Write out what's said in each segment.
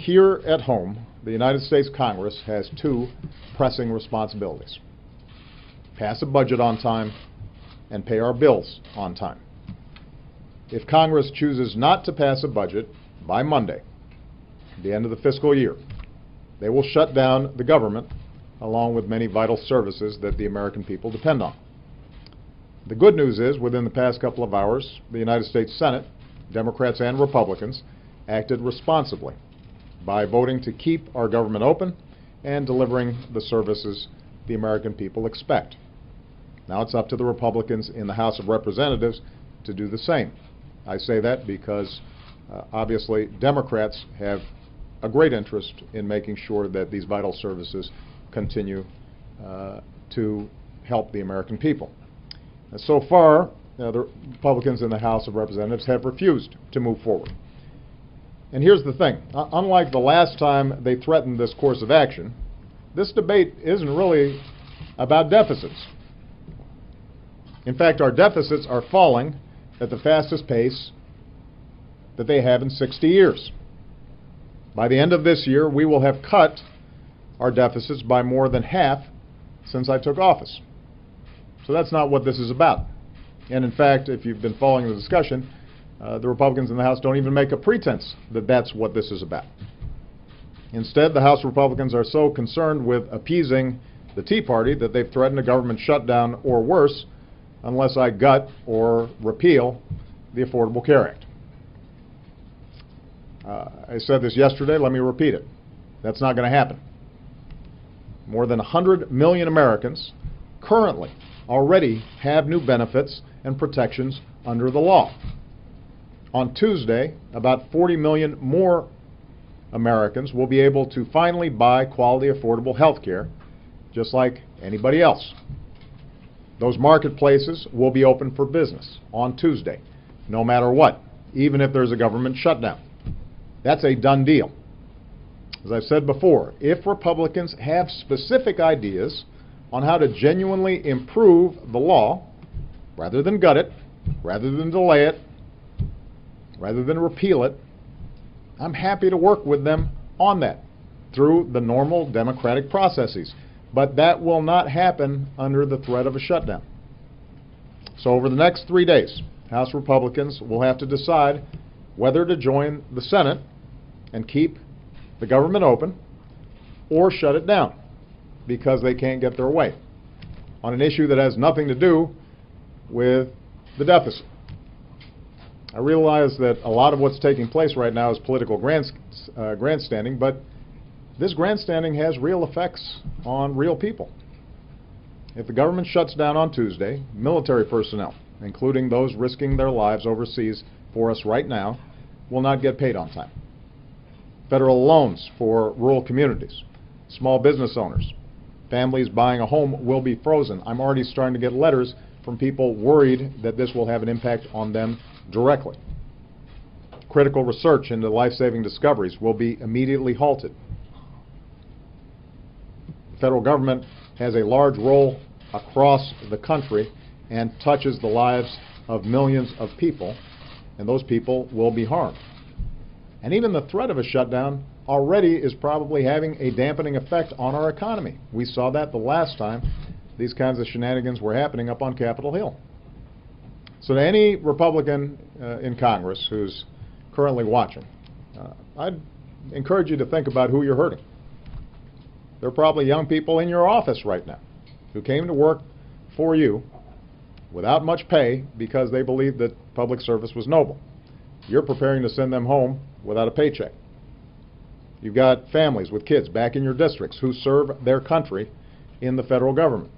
here at home, the United States Congress has two pressing responsibilities: pass a budget on time and pay our bills on time. If Congress chooses not to pass a budget by Monday, the end of the fiscal year, they will shut down the government along with many vital services that the American people depend on. The good news is, within the past couple of hours, the United States Senate, Democrats and Republicans, acted responsibly by voting to keep our government open and delivering the services the American people expect. Now it's up to the Republicans in the House of Representatives to do the same. I say that because obviously Democrats have a great interest in making sure that these vital services continue to help the American people. So far, the Republicans in the House of Representatives have refused to move forward. And here's the thing. Unlike the last time they threatened this course of action, this debate isn't really about deficits. In fact, our deficits are falling at the fastest pace that they have in 60 years. By the end of this year, we will have cut our deficits by more than half since I took office. So that's not what this is about. And in fact, if you've been following the discussion, the Republicans in the House don't even make a pretense that that's what this is about. Instead, the House Republicans are so concerned with appeasing the Tea Party that they've threatened a government shutdown or worse unless I gut or repeal the Affordable Care Act. I said this yesterday, let me repeat it. That's not going to happen. More than 100 million Americans currently already have new benefits and protections under the law. On Tuesday, about 40 million more Americans will be able to finally buy quality, affordable health care just like anybody else. Those marketplaces will be open for business on Tuesday, no matter what, even if there's a government shutdown. That's a done deal. As I've said before, if Republicans have specific ideas on how to genuinely improve the law, rather than gut it, rather than delay it, rather than repeal it, I'm happy to work with them on that through the normal democratic processes. But that will not happen under the threat of a shutdown. So over the next 3 days, House Republicans will have to decide whether to join the Senate and keep the government open or shut it down because they can't get their way on an issue that has nothing to do with the deficit. I realize that a lot of what's taking place right now is political grandstanding, but this grandstanding has real effects on real people. If the government shuts down on Tuesday, military personnel, including those risking their lives overseas for us right now, will not get paid on time. Federal loans for rural communities, small business owners, families buying a home will be frozen. I'm already starting to get letters from people worried that this will have an impact on them directly. Critical research into life-saving discoveries will be immediately halted. The federal government has a large role across the country and touches the lives of millions of people, and those people will be harmed. And even the threat of a shutdown already is probably having a dampening effect on our economy. We saw that the last time these kinds of shenanigans were happening up on Capitol Hill. So to any Republican in Congress who's currently watching, I'd encourage you to think about who you're hurting. There are probably young people in your office right now who came to work for you without much pay because they believed that public service was noble. You're preparing to send them home without a paycheck. You've got families with kids back in your districts who serve their country in the federal government.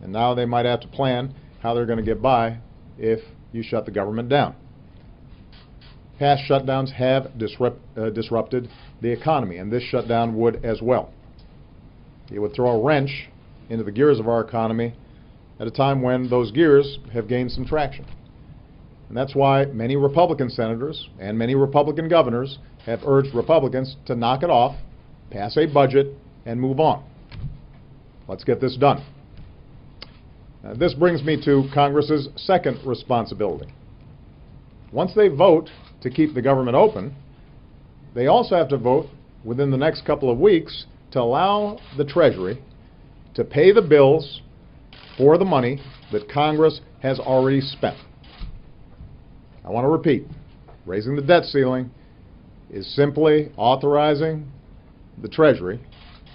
And now they might have to plan how they're going to get by if you shut the government down. Past shutdowns have disrupted the economy, and this shutdown would as well. It would throw a wrench into the gears of our economy at a time when those gears have gained some traction. And that's why many Republican senators and many Republican governors have urged Republicans to knock it off, pass a budget, and move on. Let's get this done. This brings me to Congress's second responsibility. Once they vote to keep the government open, they also have to vote within the next couple of weeks to allow the Treasury to pay the bills for the money that Congress has already spent. I want to repeat, raising the debt ceiling is simply authorizing the Treasury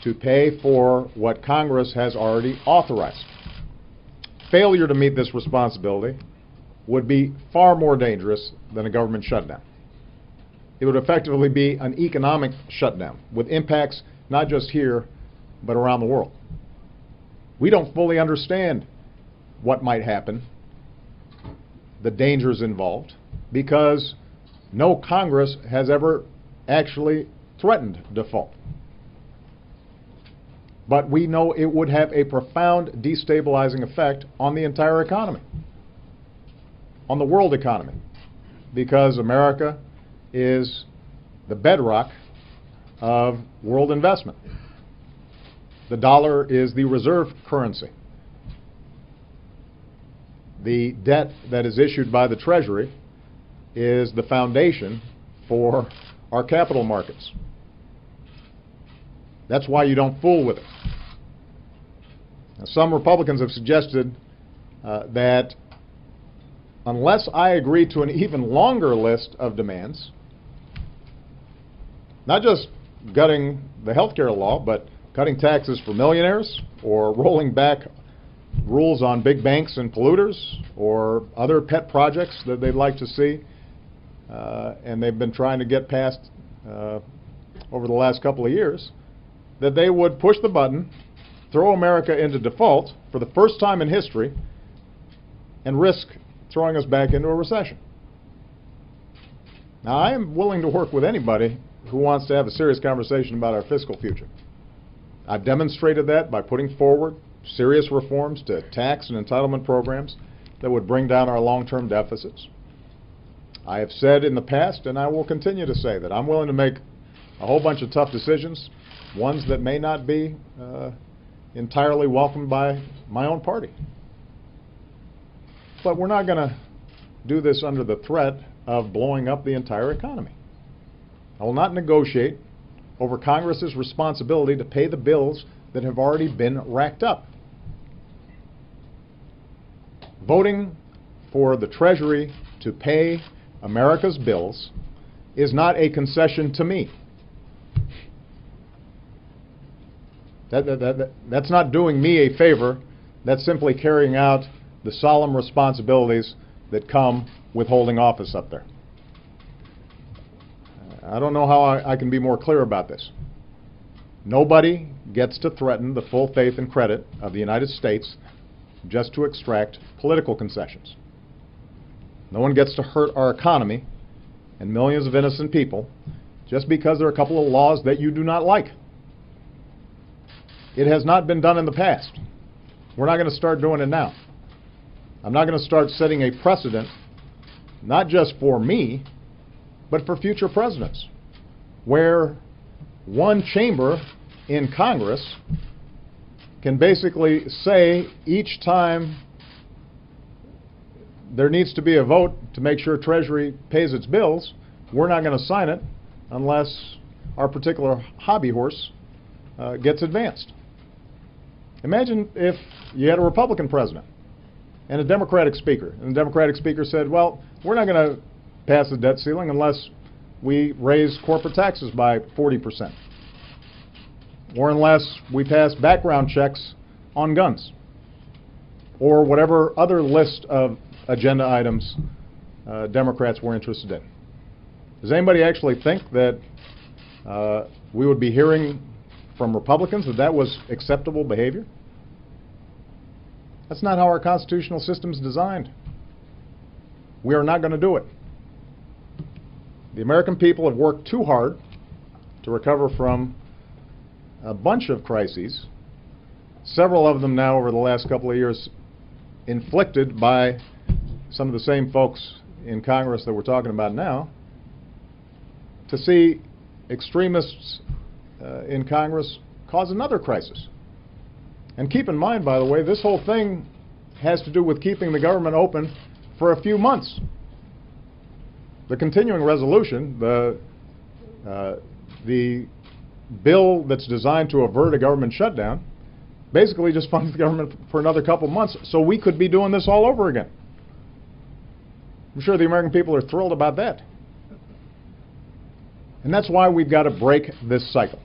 to pay for what Congress has already authorized. Failure to meet this responsibility would be far more dangerous than a government shutdown. It would effectively be an economic shutdown with impacts not just here, but around the world. We don't fully understand what might happen, the dangers involved, because no Congress has ever actually threatened default. But we know it would have a profound destabilizing effect on the entire economy, on the world economy, because America is the bedrock of world investment. The dollar is the reserve currency. The debt that is issued by the Treasury is the foundation for our capital markets. That's why you don't fool with it. Now, some Republicans have suggested that unless I agree to an even longer list of demands, not just gutting the health care law, but cutting taxes for millionaires, or rolling back rules on big banks and polluters, or other pet projects that they'd like to see, and they've been trying to get passed over the last couple of years, that they would push the button, throw America into default for the first time in history, and risk throwing us back into a recession. Now, I am willing to work with anybody who wants to have a serious conversation about our fiscal future. I've demonstrated that by putting forward serious reforms to tax and entitlement programs that would bring down our long-term deficits. I have said in the past, and I will continue to say, that I'm willing to make a whole bunch of tough decisions, ones that may not be entirely welcomed by my own party. But we're not going to do this under the threat of blowing up the entire economy. I will not negotiate over Congress's responsibility to pay the bills that have already been racked up. Voting for the Treasury to pay America's bills is not a concession to me. That's not doing me a favor. That's simply carrying out the solemn responsibilities that come with holding office up there. I don't know how I can be more clear about this. Nobody gets to threaten the full faith and credit of the United States just to extract political concessions. No one gets to hurt our economy and millions of innocent people just because there are a couple of laws that you do not like. It has not been done in the past. We're not going to start doing it now. I'm not going to start setting a precedent, not just for me, but for future presidents, where one chamber in Congress can basically say each time there needs to be a vote to make sure Treasury pays its bills, we're not going to sign it unless our particular hobby horse gets advanced. Imagine if you had a Republican president and a Democratic speaker, and the Democratic speaker said, well, we're not going to pass the debt ceiling unless we raise corporate taxes by 40%, or unless we pass background checks on guns, or whatever other list of agenda items Democrats were interested in. Does anybody actually think that we would be hearing from Republicans that that was acceptable behavior? That's not how our constitutional system is designed. We are not going to do it. The American people have worked too hard to recover from a bunch of crises, several of them now over the last couple of years inflicted by some of the same folks in Congress that we're talking about now, to see extremists in Congress cause another crisis. And keep in mind, by the way, this whole thing has to do with keeping the government open for a few months. The continuing resolution, the The bill that's designed to avert a government shutdown basically just funds the government for another couple months, so we could be doing this all over again. I'm sure the American people are thrilled about that. And that's why we've got to break this cycle.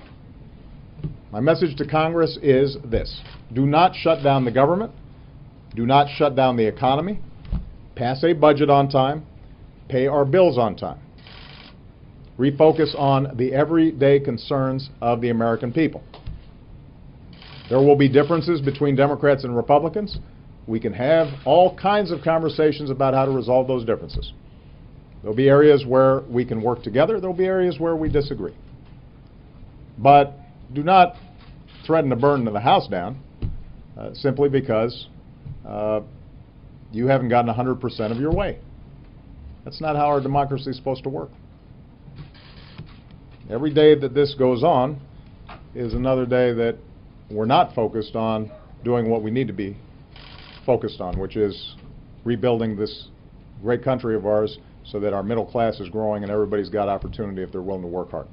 My message to Congress is this: do not shut down the government, do not shut down the economy, pass a budget on time, pay our bills on time. Refocus on the everyday concerns of the American people. There will be differences between Democrats and Republicans. We can have all kinds of conversations about how to resolve those differences. There'll be areas where we can work together. There'll be areas where we disagree. But do not threaten to burn the house down simply because you haven't gotten 100% of your way. That's not how our democracy is supposed to work. Every day that this goes on is another day that we're not focused on doing what we need to be focused on, which is rebuilding this great country of ours so that our middle class is growing and everybody's got opportunity if they're willing to work hard.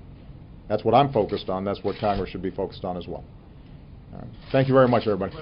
That's what I'm focused on. That's what Congress should be focused on as well. All right. Thank you very much, everybody.